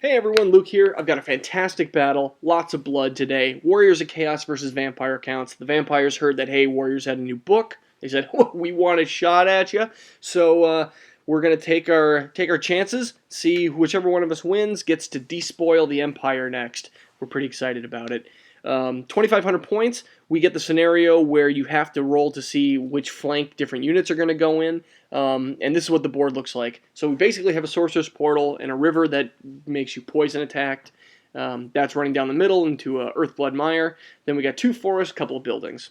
Hey everyone, Luke here. I've got a fantastic battle, lots of blood today. Warriors of Chaos versus Vampire Counts. The vampires heard that, hey, Warriors had a new book. They said, oh, we want a shot at you. So we're going to take our chances, see whichever one of us wins gets to despoil the Empire next. We're pretty excited about it. 2,500 points, we get the scenario where you have to roll to see which flank different units are going to go in. And this is what the board looks like. So we basically have a Sorcerer's Portal and a river that makes you poison attacked. That's running down the middle into a Earthblood Mire. Then we got 2 forests, a couple of buildings.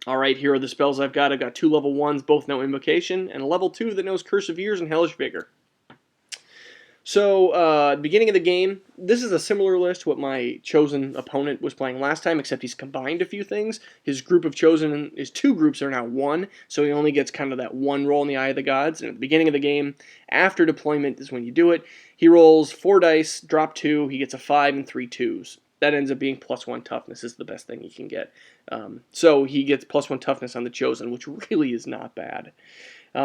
Alright, here are the spells I've got. I've got 2 level 1s, both know Invocation, and a level 2 that knows Curse of Years and Hellish Vigor. So, at the beginning of the game, this is a similar list to what my chosen opponent was playing last time, except he's combined a few things. His group of chosen, his 2 groups are now 1, so he only gets kind of that 1 roll in the Eye of the Gods. And at the beginning of the game, after deployment is when you do it, he rolls 4 dice, drop 2, he gets a 5 and 3 2s. That ends up being +1 toughness is the best thing he can get. So he gets +1 toughness on the chosen, which really is not bad.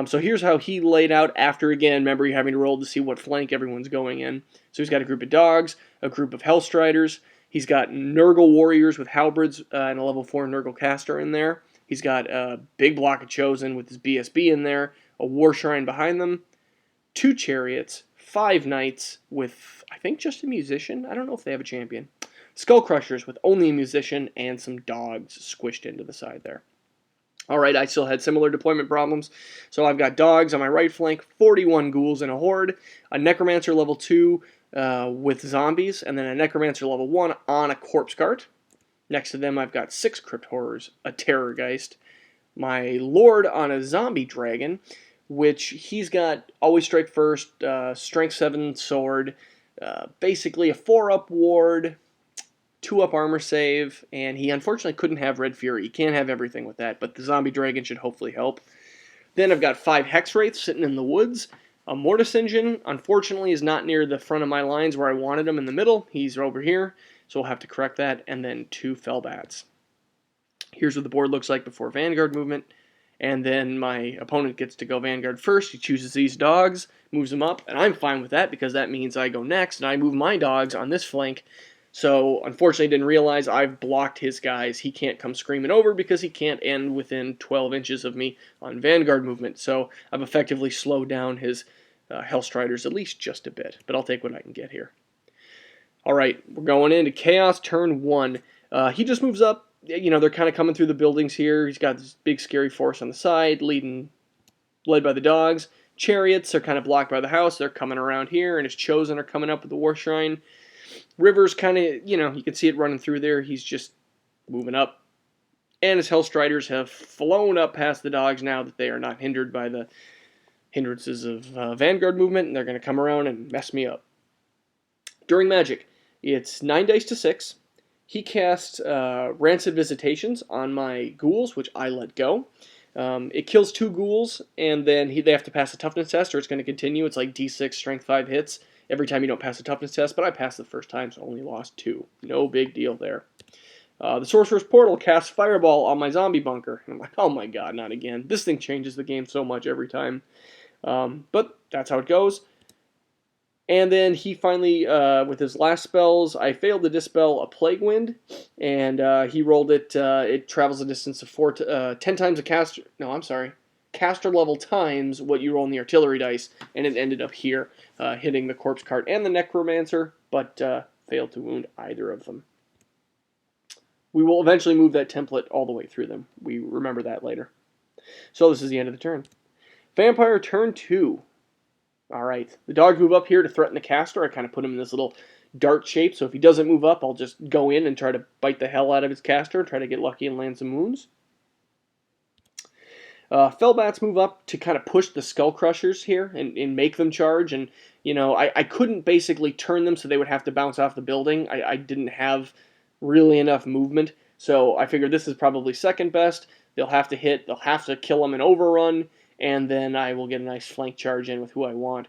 So here's how he laid out after, again, remember you're having to roll to see what flank everyone's going in. So he's got a group of dogs, a group of Hellstriders, he's got Nurgle warriors with halberds and a level 4 Nurgle caster in there. He's got a big block of chosen with his BSB in there, a war shrine behind them, 2 chariots, 5 knights with, I think, just a musician. I don't know if they have a champion. Skull crushers with only a musician and some dogs squished into the side there. Alright, I still had similar deployment problems. So I've got dogs on my right flank, 41 ghouls in a horde, a necromancer level 2 with zombies, and then a necromancer level 1 on a corpse cart. Next to them I've got 6 crypt horrors, a terrorgeist, my lord on a zombie dragon, which he's got always strike first, strength 7 sword, basically a 4-up ward, 2-up armor save, and he unfortunately couldn't have Red Fury. He can't have everything with that, but the zombie dragon should hopefully help. Then I've got 5 Hex Wraiths sitting in the woods. A Mortis Engine, unfortunately, is not near the front of my lines where I wanted him in the middle. He's over here, so we'll have to correct that. And then 2 Fellbats. Here's what the board looks like before Vanguard movement. And then my opponent gets to go Vanguard first. He chooses these dogs, moves them up, and I'm fine with that because that means I go next, and I move my dogs on this flank. So, unfortunately, didn't realize I've blocked his guys. He can't come screaming over because he can't end within 12 inches of me on Vanguard movement. So, I've effectively slowed down his Hellstriders at least just a bit. But I'll take what I can get here. Alright, we're going into Chaos turn 1. He just moves up. You know, they're kind of coming through the buildings here. He's got this big scary force on the side, led by the dogs. Chariots are kind of blocked by the house. They're coming around here, and his chosen are coming up with the War Shrine. River's kind of, you know, you can see it running through there. He's just moving up. And his Hellstriders have flown up past the dogs now that they are not hindered by the hindrances of Vanguard movement, and they're going to come around and mess me up. During Magic, it's 9 dice to 6. He casts Rancid Visitations on my ghouls, which I let go. It kills 2 ghouls, and then they have to pass a toughness test, or it's going to continue. It's like D6, strength 5 hits every time you don't pass a toughness test, but I passed the first time, so only lost 2. No big deal there. The Sorcerer's Portal casts Fireball on my zombie bunker. And I'm like, oh my god, not again. This thing changes the game so much every time. But that's how it goes. And then he finally, with his last spells, I failed to dispel a Plague Wind, and he rolled it. It travels a distance of 10 times a caster. No, I'm sorry. Caster level times what you roll in the artillery dice, and it ended up here, hitting the corpse cart and the necromancer, but failed to wound either of them. We will eventually move that template all the way through them. We remember that later. So this is the end of the turn. Vampire turn 2. Alright, the dogs move up here to threaten the caster. I kind of put him in this little dart shape, so if he doesn't move up, I'll just go in and try to bite the hell out of his caster, try to get lucky and land some wounds. Fellbats move up to kind of push the Skull Crushers here and make them charge. And, you know, I couldn't basically turn them so they would have to bounce off the building. I didn't have really enough movement. So I figured this is probably second best. They'll have to hit. They'll have to kill them and overrun. And then I will get a nice flank charge in with who I want.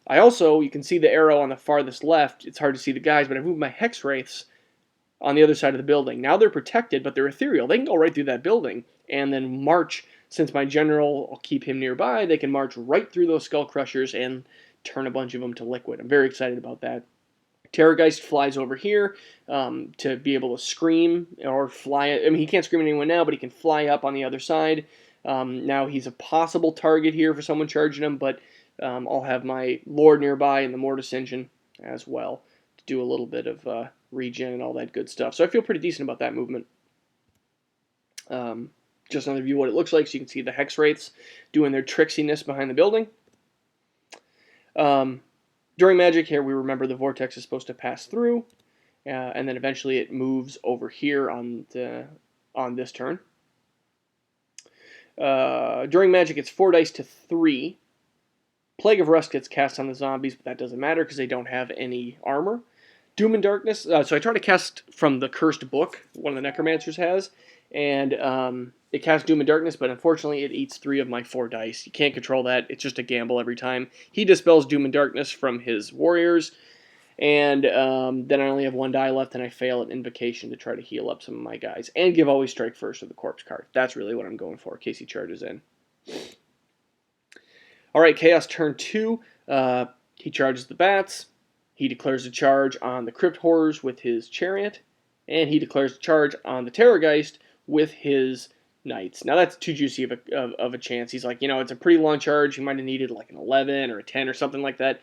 I also, you can see the arrow on the farthest left. It's hard to see the guys, but I moved my Hex Wraiths on the other side of the building. Now they're protected, but they're ethereal. They can go right through that building and then march. Since my general will keep him nearby, they can march right through those Skull Crushers and turn a bunch of them to liquid. I'm very excited about that. Terrorgeist flies over here to be able to scream or fly. I mean, he can't scream at anyone now, but he can fly up on the other side. Now he's a possible target here for someone charging him, but I'll have my Lord nearby and the Mortis engine as well to do a little bit of regen and all that good stuff. So I feel pretty decent about that movement. Just another view of what it looks like, so you can see the hex wraiths doing their tricksiness behind the building. During magic here, we remember the vortex is supposed to pass through, and then eventually it moves over here on this turn. During magic, it's 4 dice to 3. Plague of Rust gets cast on the zombies, but that doesn't matter because they don't have any armor. Doom and Darkness, so I try to cast from the Cursed Book, one of the Necromancers has, and it casts Doom and Darkness, but unfortunately it eats 3 of my 4 dice. You can't control that. It's just a gamble every time. He dispels Doom and Darkness from his warriors, and then I only have 1 die left, and I fail at Invocation to try to heal up some of my guys, and give Always Strike First with the Corpse card. That's really what I'm going for, in case he charges in. Alright, Chaos turn 2. He charges the bats. He declares a charge on the Crypt Horrors with his Chariot, and he declares a charge on the Terrorgeist with his Knights. Now that's too juicy of a chance. He's like, it's a pretty long charge. He might have needed like an 11 or a 10 or something like that.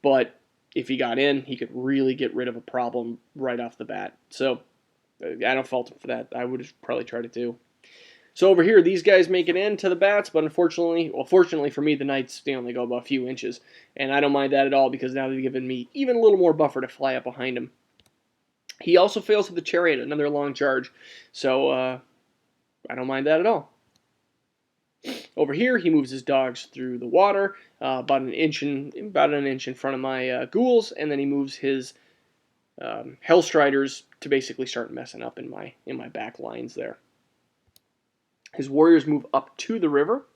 But if he got in, he could really get rid of a problem right off the bat. So I don't fault him for that. I would have probably tried it too. So over here, these guys make it in to the bats, but unfortunately, fortunately for me, the Knights, they only go about a few inches. And I don't mind that at all because now they've given me even a little more buffer to fly up behind him. He also fails with the Chariot, another long charge. So I don't mind that at all. Over here, he moves his dogs through the water, about an inch in front of my ghouls, and then he moves his Hellstriders to basically start messing up in my back lines there. His warriors move up to the river,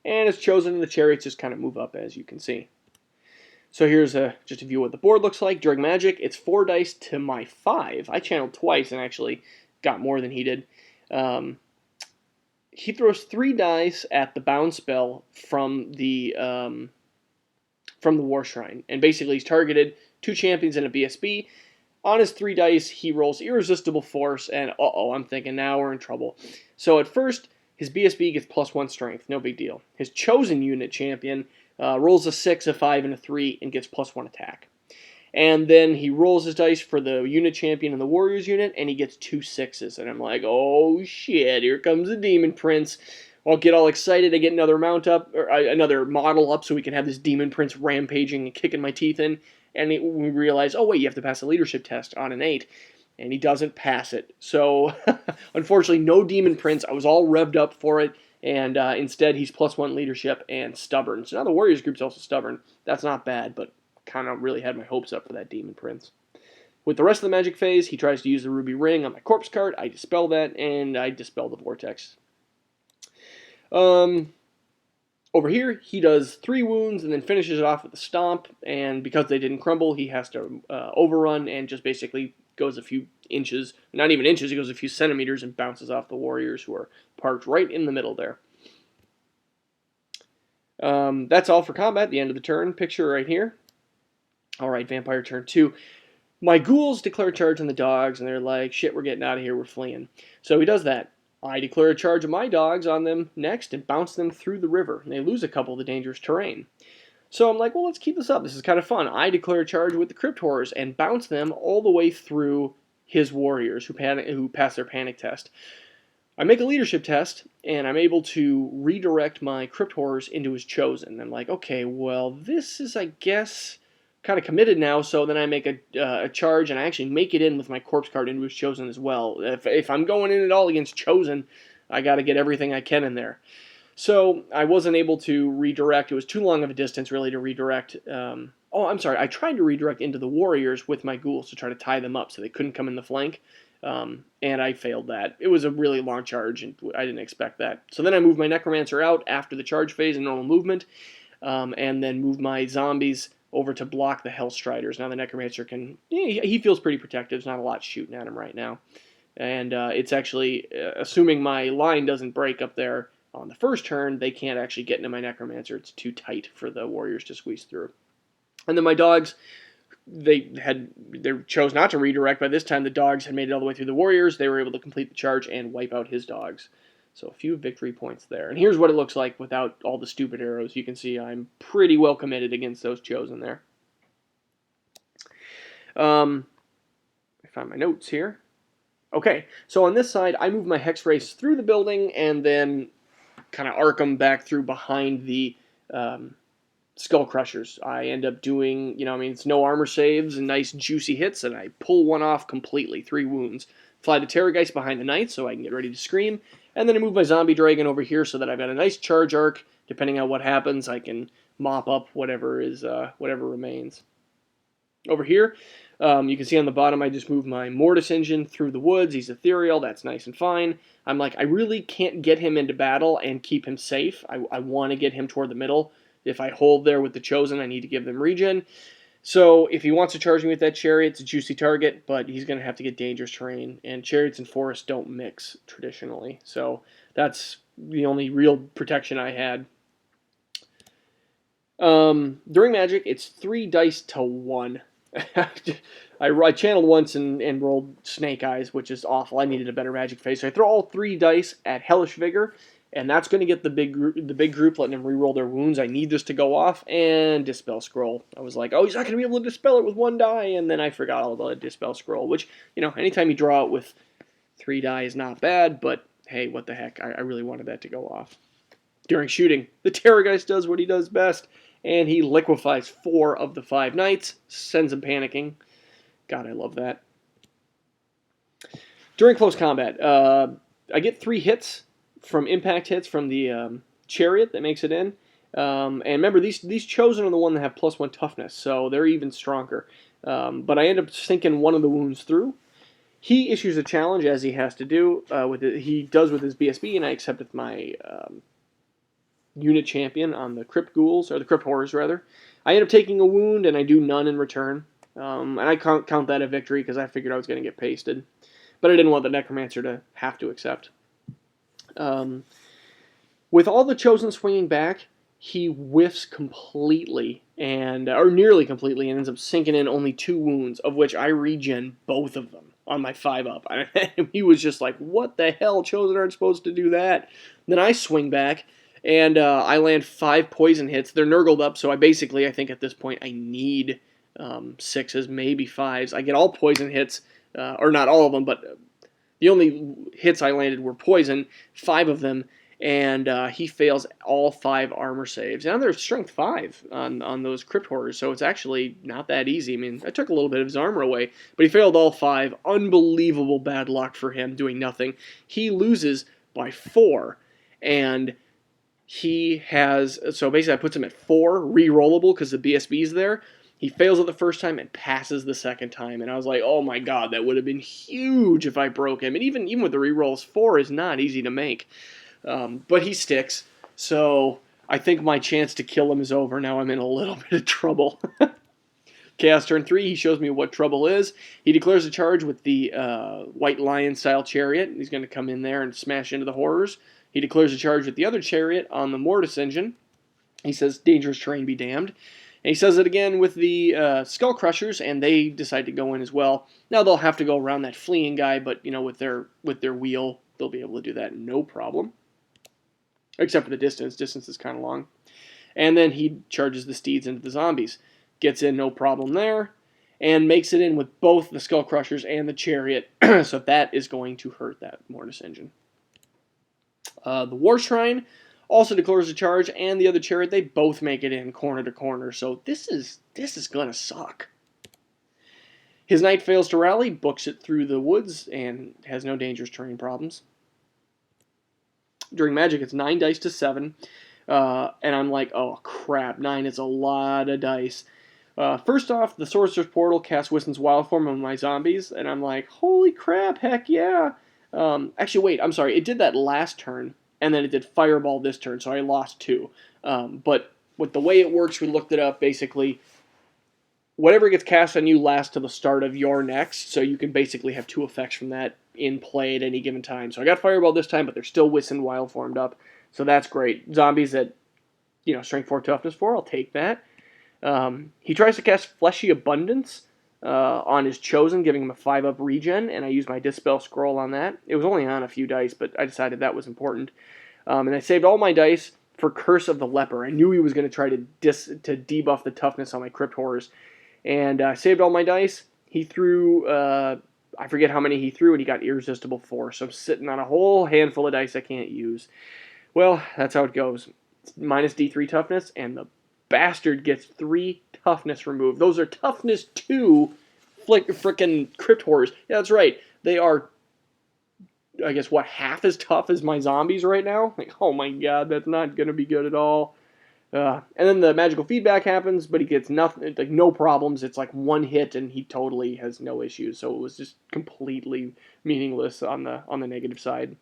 and his chosen and the chariots just kind of move up, as you can see. So here's just a view of what the board looks like. During magic, it's 4 dice to my 5. I channeled twice and actually got more than he did. He throws 3 dice at the bound spell from the War Shrine, and basically he's targeted 2 champions and a BSB. On his 3 dice, he rolls Irresistible Force, and I'm thinking now we're in trouble. So at first, his BSB gets +1 strength, no big deal. His chosen unit champion rolls a 6, a 5, and a 3, and gets +1 attack. And then he rolls his dice for the unit champion and the warriors unit, and he gets 2 6s. And I'm like, oh shit, here comes the Demon Prince. I'll get all excited. I get another mount up, or another model up, so we can have this Demon Prince rampaging and kicking my teeth in. And we realize, oh wait, you have to pass a leadership test on an 8. And he doesn't pass it. So, unfortunately, no Demon Prince. I was all revved up for it. And instead, he's +1 leadership and stubborn. So now the Warriors group's also stubborn. That's not bad, but kind of really had my hopes up for that Demon Prince. With the rest of the magic phase, he tries to use the Ruby Ring on my corpse card. I dispel that, and I dispel the Vortex. Over here, he does 3 wounds and then finishes it off with a stomp. And because they didn't crumble, he has to overrun and just basically goes a few inches, not even inches, he goes a few centimeters and bounces off the warriors who are parked right in the middle there. That's all for combat, the end of the turn. Picture right here. Alright, Vampire turn 2. My ghouls declare charge on the dogs, and they're like, shit, we're getting out of here, we're fleeing. So he does that. I declare a charge of my dogs on them next and bounce them through the river. And they lose a couple of the dangerous terrain. So I'm like, well, let's keep this up. This is kind of fun. I declare a charge with the Crypt Horrors and bounce them all the way through his warriors who pass their panic test. I make a leadership test, and I'm able to redirect my Crypt Horrors into his chosen. I'm like, okay, well, this is, I guess, kind of committed now, so then I make a charge, and I actually make it in with my corpse card into his chosen as well. If I'm going in at all against chosen, I got to get everything I can in there. So I wasn't able to redirect. It was too long of a distance, really, to redirect. I tried to redirect into the warriors with my ghouls to try to tie them up so they couldn't come in the flank, and I failed that. It was a really long charge, and I didn't expect that. So then I moved my Necromancer out after the charge phase in normal movement, and then moved my zombies over to block the Hellstriders. Now the Necromancer can... he feels pretty protective. There's not a lot shooting at him right now. And it's actually, assuming my line doesn't break up there, on the first turn, they can't actually get into my Necromancer. It's too tight for the Warriors to squeeze through. And then my dogs, they chose not to redirect. By this time, the dogs had made it all the way through the Warriors. They were able to complete the charge and wipe out his dogs. So a few victory points there. And here's what it looks like without all the stupid arrows. You can see I'm pretty well committed against those chosen there. I found my notes here. Okay, so on this side, I move my Hex Race through the building and then kind of arc them back through behind the Skull Crushers. I end up doing, it's no armor saves and nice juicy hits, and I pull one off completely, 3 wounds. Fly the Terrorgeist behind the Knight so I can get ready to scream, and then I move my Zombie Dragon over here so that I've got a nice charge arc. Depending on what happens, I can mop up whatever remains. Over here, you can see on the bottom, I just moved my Mortis Engine through the woods. He's ethereal. That's nice and fine. I'm like, I really can't get him into battle and keep him safe. I want to get him toward the middle. If I hold there with the Chosen, I need to give them regen. So if he wants to charge me with that Chariot, it's a juicy target, but he's going to have to get dangerous terrain. And Chariots and Forests don't mix traditionally. So that's the only real protection I had. During Magic, it's 3 dice to 1. I channeled once and rolled Snake Eyes, which is awful. I needed a better Magic phase. So I throw all 3 dice at Hellish Vigor, and that's going to get the big group, letting them reroll their wounds. I need this to go off, and Dispel Scroll. I was like, oh, he's not going to be able to dispel it with 1 die, and then I forgot all about Dispel Scroll, which, anytime you draw it with 3 die is not bad, but hey, what the heck, I really wanted that to go off. During shooting, the Terrorgeist does what he does best, and he liquefies 4 of the 5 knights, sends them panicking. God, I love that. During close combat, I get 3 hits from impact hits from the Chariot that makes it in. And remember, these Chosen are the one that have +1 toughness, so they're even stronger. But I end up sinking one of the wounds through. He issues a challenge, as he has to do. He does with his BSB, and I accept with my unit champion on the Crypt Ghouls, or the Crypt Horrors, rather. I end up taking a wound, and I do none in return. And I count that a victory, because I figured I was going to get pasted. But I didn't want the Necromancer to have to accept. With all the Chosen swinging back, he whiffs completely, or nearly completely, and ends up sinking in only 2 wounds, of which I regen both of them on my 5-up. He was just like, what the hell? Chosen aren't supposed to do that. Then I swing back, and I land 5 poison hits. They're Nurgled up, so I think at this point I need 6s, maybe 5s. I get all poison hits, or not all of them, but the only hits I landed were poison, 5 of them, and he fails all 5 armor saves. Now they're strength 5 on those Crypt Horrors, so it's actually not that easy. I mean, I took a little bit of his armor away, but he failed all 5. Unbelievable bad luck for him, doing nothing. He loses by 4, and he has, so basically that puts him at 4, re-rollable because the BSB's there. He fails it the first time and passes the second time. And I was like, oh my god, that would have been huge if I broke him. And even with the rerolls, 4 is not easy to make. But he sticks. So I think my chance to kill him is over. Now I'm in a little bit of trouble. Chaos turn 3, he shows me what trouble is. He declares a charge with the White Lion-style Chariot. He's going to come in there and smash into the Horrors. He declares a charge with the other Chariot on the Mortis Engine. He says, dangerous terrain be damned. And he says it again with the Skull Crushers, and they decide to go in as well. Now they'll have to go around that fleeing guy, but with their wheel, they'll be able to do that no problem. Except for the distance. Distance is kind of long. And then he charges the steeds into the zombies. Gets in no problem there, and makes it in with both the Skull Crushers and the Chariot. So that is going to hurt that Mortis Engine. The War Shrine also declares a charge, and the other Chariot, they both make it in corner to corner. So this is gonna suck. His Knight fails to rally, books it through the woods, and has no dangerous terrain problems. During Magic, it's 9 dice to 7, and I'm like, oh crap, 9 is a lot of dice. First off, the Sorcerer's Portal casts Wiston's Wild Form on my zombies, and I'm like, holy crap, heck yeah. Actually, wait, I'm sorry, it did that last turn, and then it did Fireball this turn, so I lost 2. But with the way it works, we looked it up, basically, whatever gets cast on you lasts to the start of your next, so you can basically have 2 effects from that in play at any given time. So I got Fireball this time, but they're still Wiston Wild formed up. So that's great. Zombies at, strength 4, toughness 4, I'll take that. He tries to cast Fleshy Abundance on his Chosen, giving him a 5-up regen, and I use my Dispel Scroll on that. It was only on a few dice, but I decided that was important. And I saved all my dice for Curse of the Leper. I knew he was going to try to debuff the toughness on my Crypt Horrors. And I saved all my dice. He threw, I forget how many he threw, and he got Irresistible 4. So I'm sitting on a whole handful of dice I can't use. Well, that's how it goes. It's minus D3 toughness, and the bastard gets 3 toughness removed. Those are toughness 2 frickin' Crypt Horrors. Yeah, that's right. They are, I guess, half as tough as my zombies right now? Like, oh my god, that's not going to be good at all. And then the magical feedback happens, but he gets nothing, like no problems. It's like 1 hit, and he totally has no issues. So it was just completely meaningless on the negative side.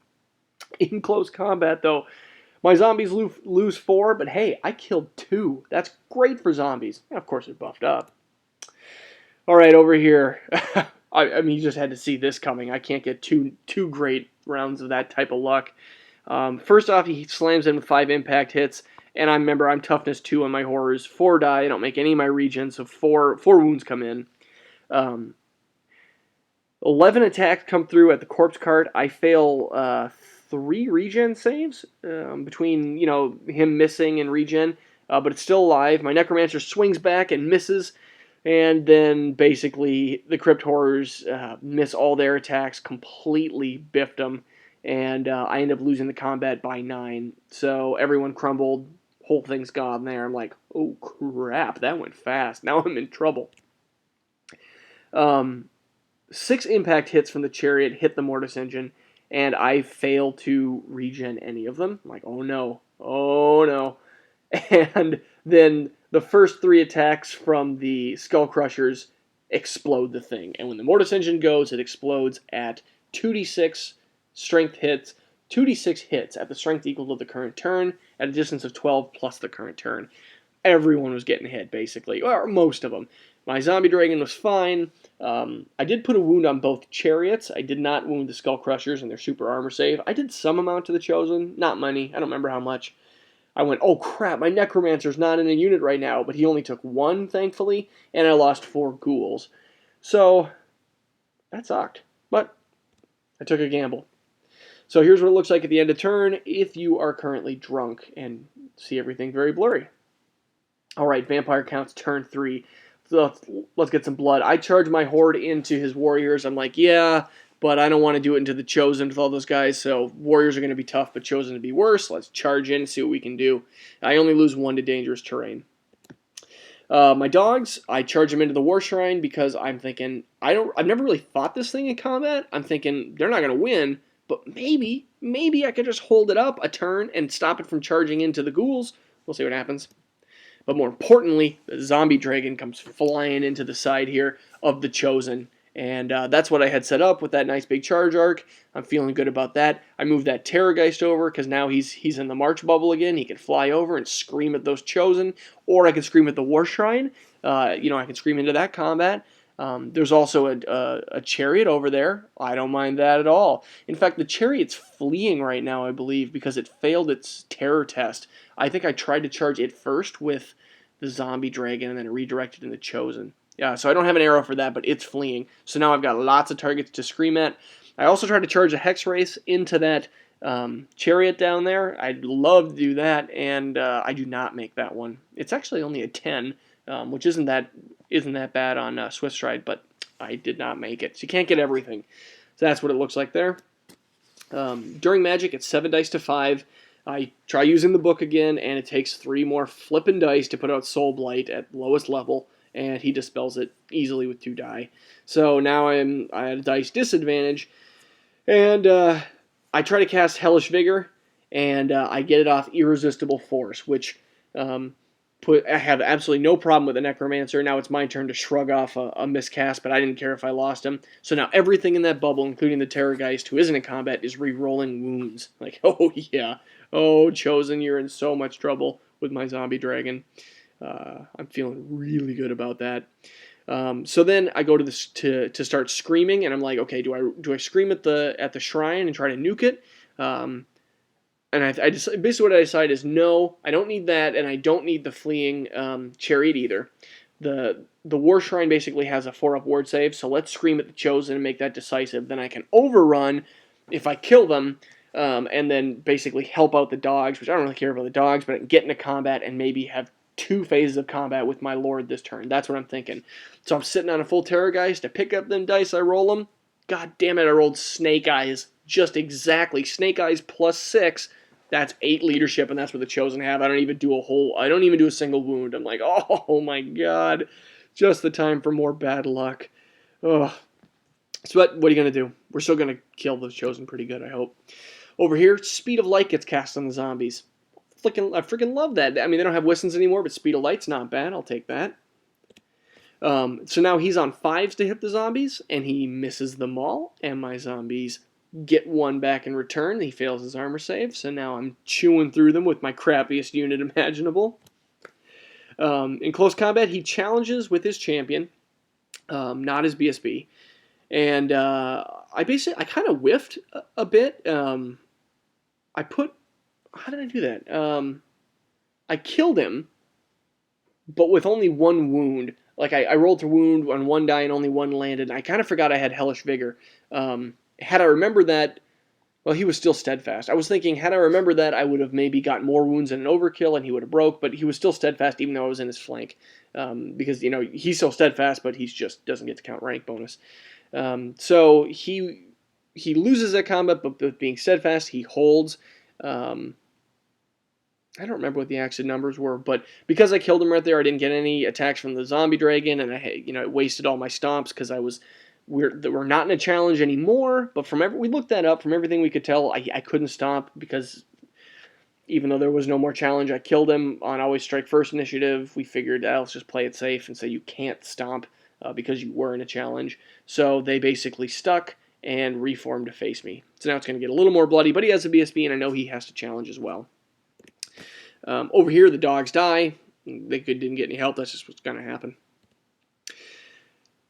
In close combat, though, my zombies lose 4, but hey, I killed 2. That's great for zombies. And of course, they're buffed up. All right, over here. I mean, you just had to see this coming. I can't get two great rounds of that type of luck. First off, he slams in with 5 impact hits, and I'm toughness 2 on my horrors. 4 die. I don't make any of my regen, so 4 wounds come in. 11 attacks come through at the corpse cart. I fail 3 regen saves between him missing and regen, but it's still alive. My necromancer swings back and misses. And then basically the Crypt Horrors miss all their attacks, completely biffed them, and I end up losing the combat by 9. So everyone crumbled, whole thing's gone there. I'm like, oh crap, that went fast. Now I'm in trouble. 6 impact hits from the chariot hit the Mortis engine, and I fail to regen any of them. I'm like, oh no. And then the first 3 attacks from the Skull Crushers explode the thing. And when the Mortis engine goes, it explodes at 2d6 strength hits, 2d6 hits at the strength equal to the current turn, at a distance of 12 plus the current turn. Everyone was getting hit, basically, or most of them. My zombie dragon was fine. I did put a wound on both chariots. I did not wound the Skull Crushers and their super armor save. I did some amount to the Chosen, not many. I don't remember how much. I went, oh crap, my Necromancer's not in a unit right now, but he only took 1, thankfully, and I lost 4 ghouls. So, that sucked. But, I took a gamble. So here's what it looks like at the end of turn if you are currently drunk and see everything very blurry. Alright, Vampire counts turn 3. So let's get some blood. I charge my horde into his warriors. I'm like, yeah, but I don't want to do it into the Chosen with all those guys, so warriors are going to be tough, but Chosen to be worse. Let's charge in and see what we can do. I only lose 1 to dangerous terrain. My dogs, I charge them into the War Shrine because I'm thinking, I've never really fought this thing in combat. I'm thinking they're not going to win, but maybe I could just hold it up a turn and stop it from charging into the ghouls. We'll see what happens. But more importantly, the zombie dragon comes flying into the side here of the Chosen. And that's what I had set up with that nice big charge arc. I'm feeling good about that. I moved that Terrorgeist over because now he's in the March bubble again. He can fly over and scream at those Chosen. Or I can scream at the War Shrine. I can scream into that combat. There's also a chariot over there. I don't mind that at all. In fact, the chariot's fleeing right now, I believe, because it failed its terror test. I think I tried to charge it first with the zombie dragon and then it redirected in the Chosen. Yeah, so I don't have an arrow for that, but it's fleeing. So now I've got lots of targets to scream at. I also tried to charge a Hex Race into that chariot down there. I'd love to do that, and I do not make that one. It's actually only a 10, which isn't that bad on Swift Stride, but I did not make it. So you can't get everything. So that's what it looks like there. During Magic, it's 7 dice to 5. I try using the book again, and it takes 3 more flippin' dice to put out Soul Blight at lowest level. And he dispels it easily with 2 die. So now I at a dice disadvantage, and I try to cast Hellish Vigor, and I get it off Irresistible Force, which I have absolutely no problem with the Necromancer. Now it's my turn to shrug off a miscast, but I didn't care if I lost him. So now everything in that bubble, including the Terrorgeist, who isn't in combat, is re-rolling wounds. Like, oh yeah, oh Chosen, you're in so much trouble with my zombie dragon. I'm feeling really good about that. So then I go to start screaming, and I'm like, okay, do I scream at the shrine and try to nuke it? And I just basically what I decide is no, I don't need that, and I don't need the fleeing chariot either. The War Shrine basically has a 4-up ward save, so let's scream at the Chosen and make that decisive. Then I can overrun if I kill them, and then basically help out the dogs, which I don't really care about the dogs, but I can get into combat and maybe have 2 phases of combat with my Lord this turn. That's what I'm thinking. So I'm sitting on a full Terrorgeist. To pick up them dice, I roll them. God damn it, I rolled Snake Eyes. Just exactly. Snake Eyes +6. That's 8 leadership, and that's what the Chosen have. I don't even do a single wound. I'm like, oh my god. Just the time for more bad luck. Ugh. So what are you going to do? We're still going to kill the Chosen pretty good, I hope. Over here, Speed of Light gets cast on the zombies. I freaking love that. I mean, they don't have Whistles anymore, but Speed of Light's not bad. I'll take that. So now he's on 5s to hit the zombies, and he misses them all, and my zombies get 1 back in return. He fails his armor save, so now I'm chewing through them with my crappiest unit imaginable. In close combat, he challenges with his champion, not his BSB, and I kind of whiffed a bit. How did I do that? I killed him, but with only 1 wound. Like, I rolled to wound on 1 die and only 1 landed. I kind of forgot I had Hellish Vigor. Had I remembered that, well, he was still steadfast. I was thinking, had I remembered that, I would have maybe got more wounds in an overkill and he would have broke, but he was still steadfast even though I was in his flank. Because, he's still steadfast, but he's just doesn't get to count rank bonus. So he loses that combat, but with being steadfast, he holds. I don't remember what the actual numbers were, but because I killed him right there, I didn't get any attacks from the zombie dragon, and I wasted all my stomps because we're not in a challenge anymore. But we looked that up. From everything we could tell, I couldn't stomp because even though there was no more challenge, I killed him on Always Strike First initiative. We figured, let's just play it safe and say you can't stomp because you were in a challenge. So they basically stuck and reformed to face me. So now it's going to get a little more bloody, but he has a BSB, and I know he has to challenge as well. Over here, the dogs die. They didn't get any help. That's just what's going to happen.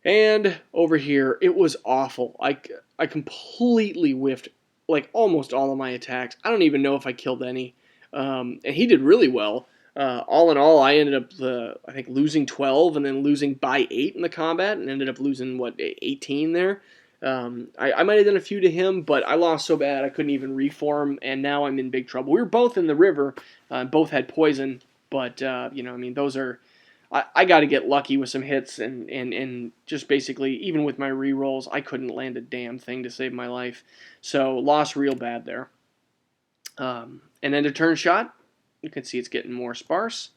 And over here, it was awful. I completely whiffed like almost all of my attacks. I don't even know if I killed any. And he did really well. All in all, I ended up, I think, losing 12 and then losing by 8 in the combat and ended up losing, 18 there. I might have done a few to him, but I lost so bad I couldn't even reform, and now I'm in big trouble. We were both in the river, both had poison, but, those are... I got to get lucky with some hits, and just basically, even with my rerolls, I couldn't land a damn thing to save my life. So, lost real bad there. And then to turn shot, you can see it's getting more sparse.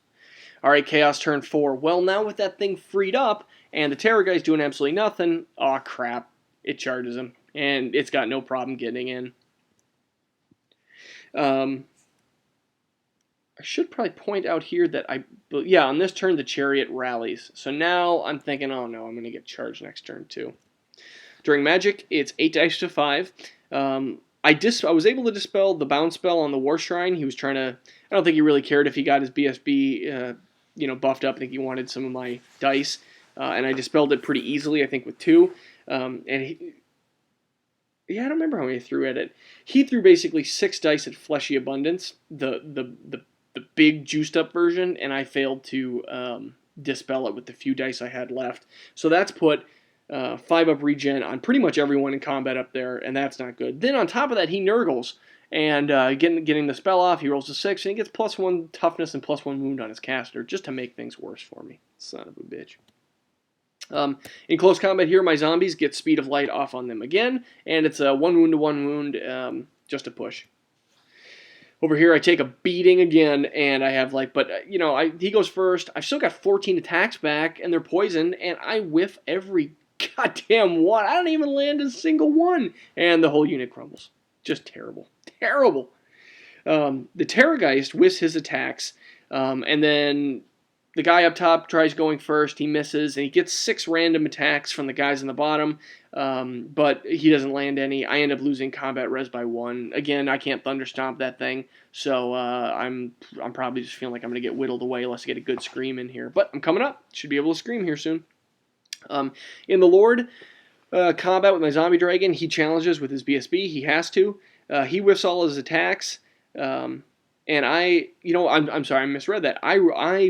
Alright, Chaos turn 4. Well, now with that thing freed up, and the Terror guy's doing absolutely nothing, aw crap. It charges him, and it's got no problem getting in. I should probably point out here that on this turn the Chariot rallies. So now I'm thinking, oh no, I'm going to get charged next turn too. During Magic, it's 8 dice to 5. I was able to dispel the bounce spell on the War Shrine. He was trying to... I don't think he really cared if he got his BSB buffed up. I think he wanted some of my dice. And I dispelled it pretty easily, I think, with 2. I don't remember how many he threw at it. He threw basically 6 dice at Fleshy Abundance, the big juiced up version, and I failed to dispel it with the few dice I had left. So that's put 5-up regen on pretty much everyone in combat up there, and that's not good. Then on top of that, he Nurgles, and getting the spell off, he rolls a 6, and he gets +1 toughness and +1 wound on his caster, just to make things worse for me. Son of a bitch. In close combat here, my zombies get Speed of Light off on them again, and it's a 1 wound to 1 wound, just a push. Over here, I take a beating again, and I have he goes first. I've still got 14 attacks back, and they're poisoned, and I whiff every goddamn one. I don't even land a single one, and the whole unit crumbles. Just terrible. Terrible. The Terrorgeist whiffs his attacks, and then... the guy up top tries going first, he misses, and he gets 6 random attacks from the guys on the bottom, but he doesn't land any. I end up losing combat res by 1. Again, I can't Thunder Stomp that thing, so I'm probably just feeling like I'm going to get whittled away unless I get a good scream in here. But I'm coming up. Should be able to scream here soon. In the Lord combat with my Zombie Dragon, he challenges with his BSB. He has to. He whiffs all his attacks. Um, and I'm sorry, I misread that. I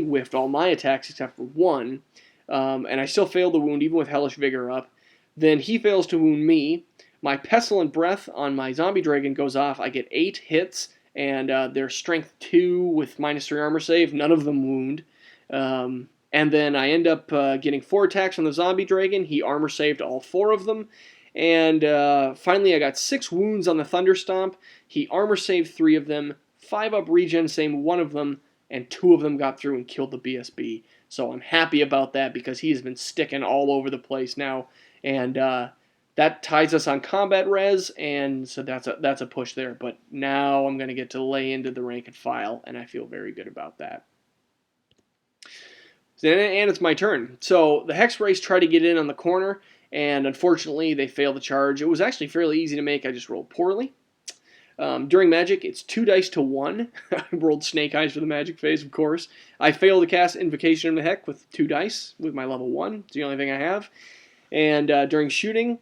whiffed all my attacks except for one, and I still failed the wound even with Hellish Vigor up. Then he fails to wound me. My Pestilent Breath on my Zombie Dragon goes off. I get 8 hits, and they're Strength 2 with -3 armor save. None of them wound. And then I end up getting 4 attacks on the Zombie Dragon. He armor saved all 4 of them. And finally, I got 6 wounds on the Thunder Stomp. He armor saved 3 of them, 5 up regen saved 1 of them, and 2 of them got through and killed the BSB. So I'm happy about that because he has been sticking all over the place now. And that ties us on combat res, and so that's a push there. But now I'm going to get to lay into the rank and file, and I feel very good about that. And it's my turn. So the Hex Race tried to get in on the corner, and unfortunately they failed the charge. It was actually fairly easy to make. I just rolled poorly. During Magic, it's 2 dice to 1. I rolled Snake Eyes for the Magic phase, of course. I failed to cast Invocation of the Heck with 2 dice with my level 1. It's the only thing I have. And during shooting,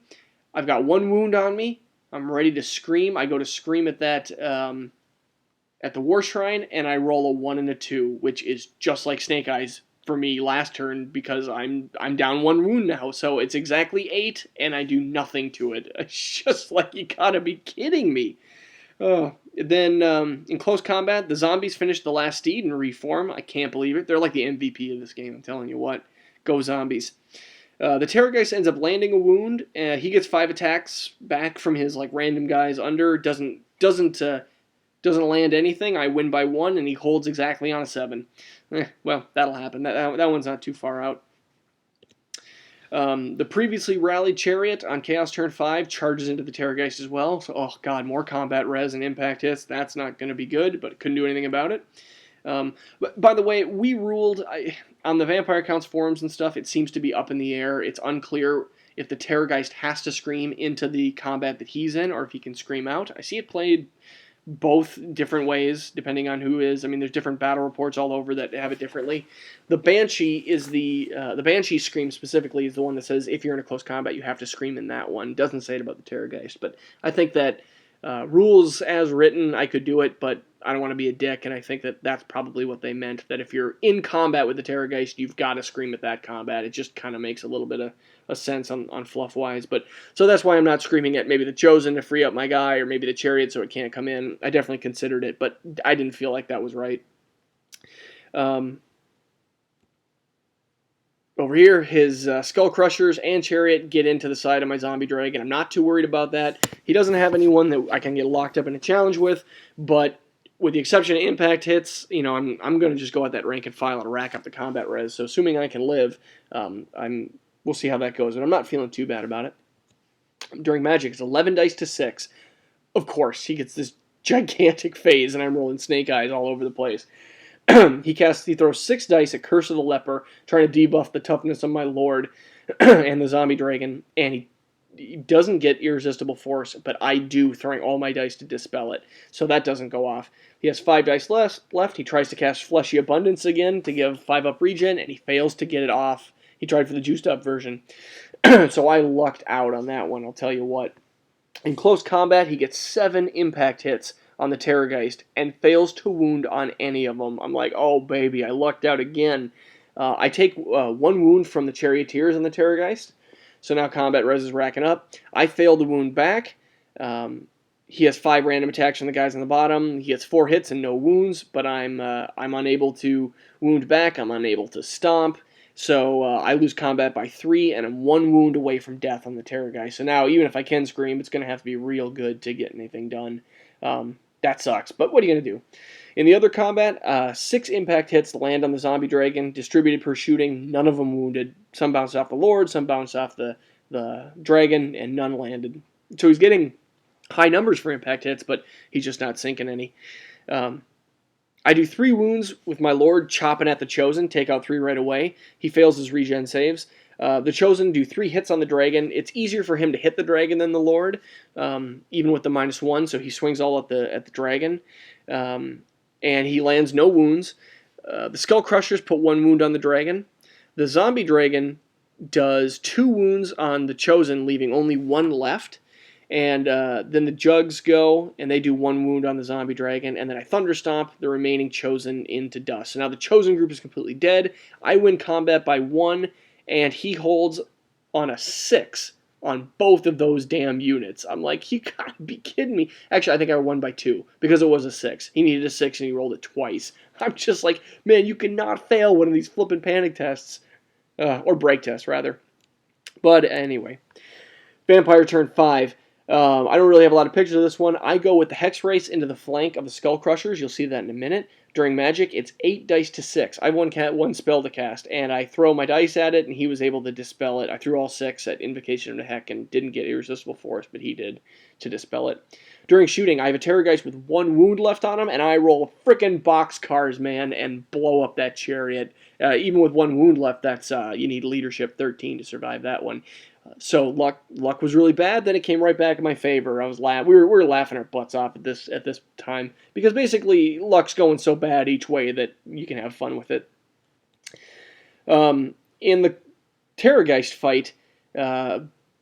I've got 1 wound on me. I'm ready to scream. I go to scream at that at the War Shrine, and I roll a 1 and a 2, which is just like Snake Eyes for me last turn because I'm down 1 wound now. So it's exactly 8, and I do nothing to it. It's just like, you gotta be kidding me. Then in close combat, the zombies finish the last steed and reform. I can't believe it. They're like the MVP of this game, I'm telling you what. Go zombies. The Terrorgeist ends up landing a wound. He gets 5 attacks back from his like random guys under. Doesn't land anything. I win by 1, and he holds exactly on a 7. Well, that'll happen. That one's not too far out. The previously rallied Chariot on Chaos turn 5 charges into the Terrorgeist as well. So, oh god, more combat res and impact hits. That's not going to be good, but couldn't do anything about it. But by the way, we ruled on the Vampire Counts forums and stuff. It seems to be up in the air. It's unclear if the Terrorgeist has to scream into the combat that he's in, or if he can scream out. I see it played both different ways depending on who is. I mean, there's different battle reports all over that have it differently. The Banshee is the Banshee scream specifically is the one that says if you're in a close combat you have to scream in that one. It doesn't say it about the Terrorgeist, but I think that rules as written I could do it, but I don't want to be a dick, and I think that that's probably what they meant, that if you're in combat with the Terrorgeist you've got to scream at that combat. It just kind of makes a little bit of a sense on fluff wise, but so that's why I'm not screaming at maybe the Chosen to free up my guy, or maybe the Chariot so it can't come in. I definitely considered it, but I didn't feel like that was right. Over here, his Skull Crushers and Chariot get into the side of my Zombie Dragon. I'm not too worried about that. He doesn't have anyone that I can get locked up in a challenge with, but with the exception of impact hits, you know, I'm going to just go at that rank and file and rack up the combat res. So assuming I can live, we'll see how that goes. And I'm not feeling too bad about it. During Magic, it's 11 dice to 6. Of course, he gets this gigantic phase, and I'm rolling Snake Eyes all over the place. He throws 6 dice at Curse of the Leper, trying to debuff the toughness of my Lord and the Zombie Dragon, and he doesn't get Irresistible Force, but I do, throwing all my dice to dispel it, so that doesn't go off. He has 5 dice left. He tries to cast Fleshy Abundance again to give 5 up regen, and he fails to get it off. He tried for the juiced up version. So I lucked out on that one, I'll tell you what. In close combat, he gets 7 impact hits on the Terrorgeist and fails to wound on any of them. I'm like, oh baby, I lucked out again. I take 1 wound from the Charioteers on the Terrorgeist, so now combat res is racking up. I fail to wound back. He has 5 random attacks on the guys on the bottom. He gets 4 hits and no wounds, but I'm unable to wound back. I'm unable to stomp. So I lose combat by 3, and I'm 1 wound away from death on the Terrorgeist. So now, even if I can scream, it's going to have to be real good to get anything done. That sucks, but what are you going to do? In the other combat, 6 impact hits land on the Zombie Dragon, distributed per shooting, none of them wounded. Some bounced off the Lord, some bounced off the Dragon, and none landed. So he's getting high numbers for impact hits, but he's just not sinking any. I do 3 wounds with my Lord chopping at the Chosen, take out 3 right away. He fails his regen saves. The Chosen do 3 hits on the Dragon. It's easier for him to hit the Dragon than the Lord, even with the -1, so he swings all at the Dragon. And he lands no wounds. The Skull Crushers put 1 wound on the Dragon. The Zombie Dragon does 2 wounds on the Chosen, leaving only 1 left. And then the Jugs go, and they do 1 wound on the zombie dragon, and then I Thunderstomp the remaining Chosen into dust. So now the Chosen group is completely dead. I win combat by 1, and he holds on a 6 on both of those damn units. I'm like, you gotta be kidding me. Actually, I think I won by 2, because it was a 6. He needed a 6, and he rolled it twice. I'm just like, man, you cannot fail one of these flippin' panic tests. Or break tests, rather. But anyway, Vampire turn 5. I don't really have a lot of pictures of this one. I go with the Hex Race into the flank of the Skull Crushers. You'll see that in a minute. During Magic, it's 8 dice to 6. I have one spell to cast, and I throw my dice at it, and he was able to dispel it. I threw all 6 at Invocation of the Heck and didn't get Irresistible Force, but he did to dispel it. During shooting, I have a Terrorgeist with 1 wound left on him, and I roll frickin' boxcars, man, and blow up that chariot. Even with 1 wound left, that's you need Leadership 13 to survive that one. So luck was really bad. Then it came right back in my favor. We were laughing our butts off at this time because basically luck's going so bad each way that you can have fun with it. In the Terrorgeist fight,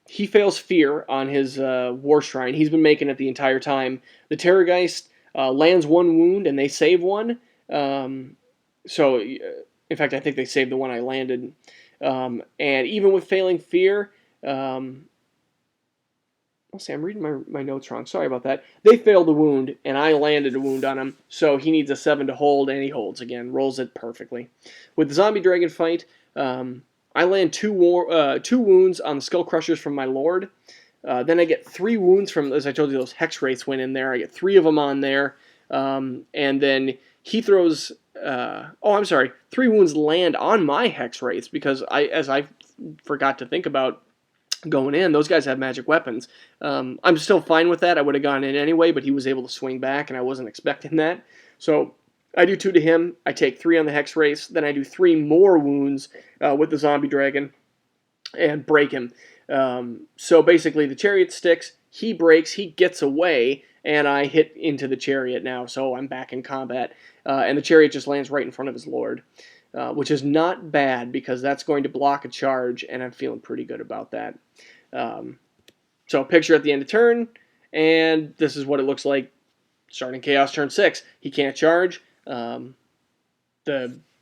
he fails Fear on his War Shrine. He's been making it the entire time. The Terrorgeist lands 1 wound and they save 1. So in fact, I think they saved the one I landed. And even with failing Fear. I'll say I'm reading my notes wrong. Sorry about that. They failed the wound, and I landed a wound on him, so he needs a 7 to hold, and he holds again. Rolls it perfectly. With the Zombie Dragon fight, I land 2 wounds on the Skull Crushers from my Lord. Then I get 3 wounds from, as I told you, those Hex Wraiths went in there. I get 3 of them on there. And then he throws... 3 wounds land on my Hex Wraiths, because as I forgot to think about going in, those guys have magic weapons. I'm still fine with that. I would have gone in anyway, but he was able to swing back, and I wasn't expecting that. So I do 2 to him. I take 3 on the Hex Race. Then I do 3 more wounds with the Zombie Dragon and break him. So basically, the chariot sticks. He breaks. He gets away, and I hit into the chariot now. So I'm back in combat, and the chariot just lands right in front of his lord. Which is not bad because that's going to block a charge, and I'm feeling pretty good about that. So picture at the end of turn, and this is what it looks like starting Chaos turn 6. He can't charge. The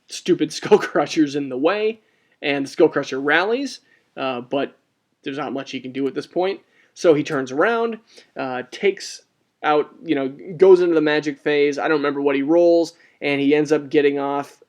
stupid Skull Crusher's in the way, and the Skull Crusher rallies, but there's not much he can do at this point. So he turns around, takes out, goes into the magic phase. I don't remember what he rolls, and he ends up getting off...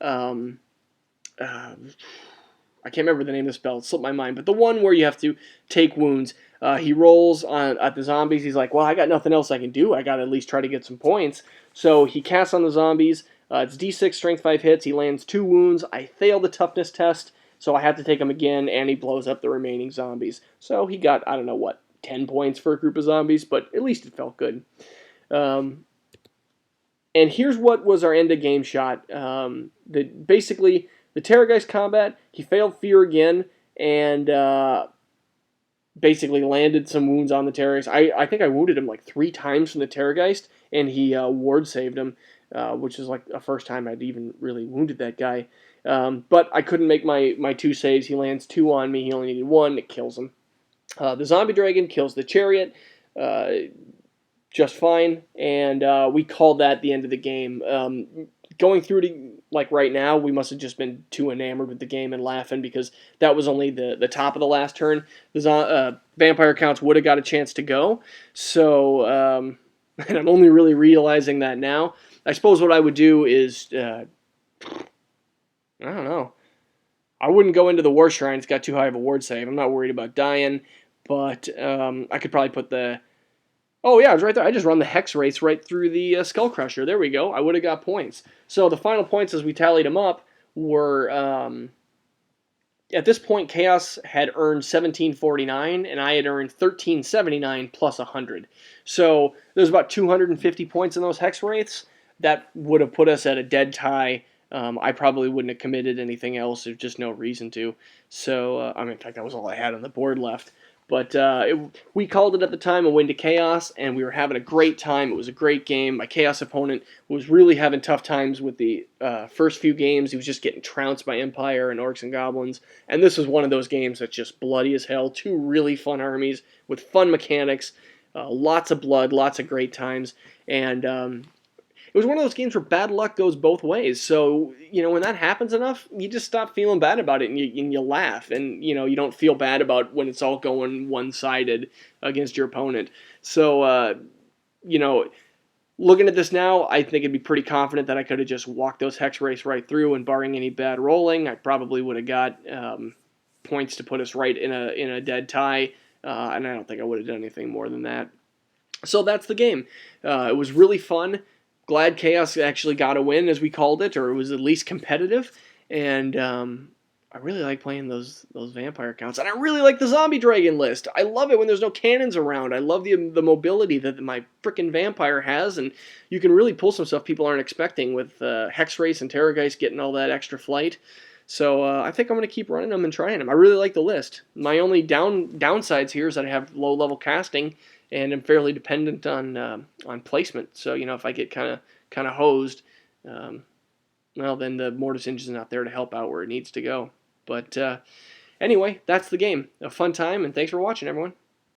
I can't remember the name of the spell. It slipped my mind. But the one where you have to take wounds. He rolls at the zombies. He's like, well, I got nothing else I can do. I got to at least try to get some points. So he casts on the zombies. It's D6 strength 5 hits. He lands 2 wounds. I failed the toughness test, so I have to take him again, and he blows up the remaining zombies. So he got, 10 points for a group of zombies, but at least it felt good. And here's what was our end of game shot. Basically... The Terrorgeist combat, he failed Fear again, and basically landed some wounds on the Terrorgeist. I think I wounded him like 3 times from the Terrorgeist, and he ward saved him, which is like the first time I'd even really wounded that guy. But I couldn't make my 2 saves. He lands 2 on me. He only needed 1. It kills him. The Zombie Dragon kills the Chariot just fine, and we called that the end of the game. Going through to right now, we must have just been too enamored with the game and laughing because that was only the top of the last turn. The vampire counts would have got a chance to go. So, and I'm only really realizing that now. I suppose what I would do is, I don't know. I wouldn't go into the War Shrine. It's got too high of a ward save. I'm not worried about dying, but I could probably put the... Oh, yeah, I was right there. I just run the Hex Race right through the Skull Crusher. There we go. I would have got points. So the final points as we tallied them up were, at this point, Chaos had earned 1749, and I had earned 1379 plus 100. So there's about 250 points in those Hex Wraiths. That would have put us at a dead tie. I probably wouldn't have committed anything else. There's just no reason to. So, in fact, that was all I had on the board left. But we called it at the time a win to Chaos, and we were having a great time. It was a great game. My Chaos opponent was really having tough times with the first few games. He was just getting trounced by Empire and Orcs and Goblins. And this was one of those games that's just bloody as hell. 2 really fun armies with fun mechanics. Lots of blood, lots of great times, and it was one of those games where bad luck goes both ways. So, when that happens enough, you just stop feeling bad about it, and you laugh, and you don't feel bad about when it's all going one-sided against your opponent. So, you know, looking at this now, I think I'd be pretty confident that I could have just walked those hex race right through, and barring any bad rolling, I probably would have got points to put us right in a dead tie, and I don't think I would have done anything more than that. So that's the game. It was really fun. Glad Chaos actually got a win, as we called it, or it was at least competitive, and I really like playing those vampire counts, and I really like the zombie dragon list. I love it when there's no cannons around. I love the mobility that my frickin' vampire has, and you can really pull some stuff people aren't expecting with Hex Race and Terrorgeist getting all that extra flight. So I think I'm going to keep running them and trying them. I really like the list. My only downsides here is that I have low level casting, and I'm fairly dependent on placement. So if I get kind of hosed, well, then the Mortis Engine's not there to help out where it needs to go. But anyway, that's the game. A fun time, and thanks for watching, everyone.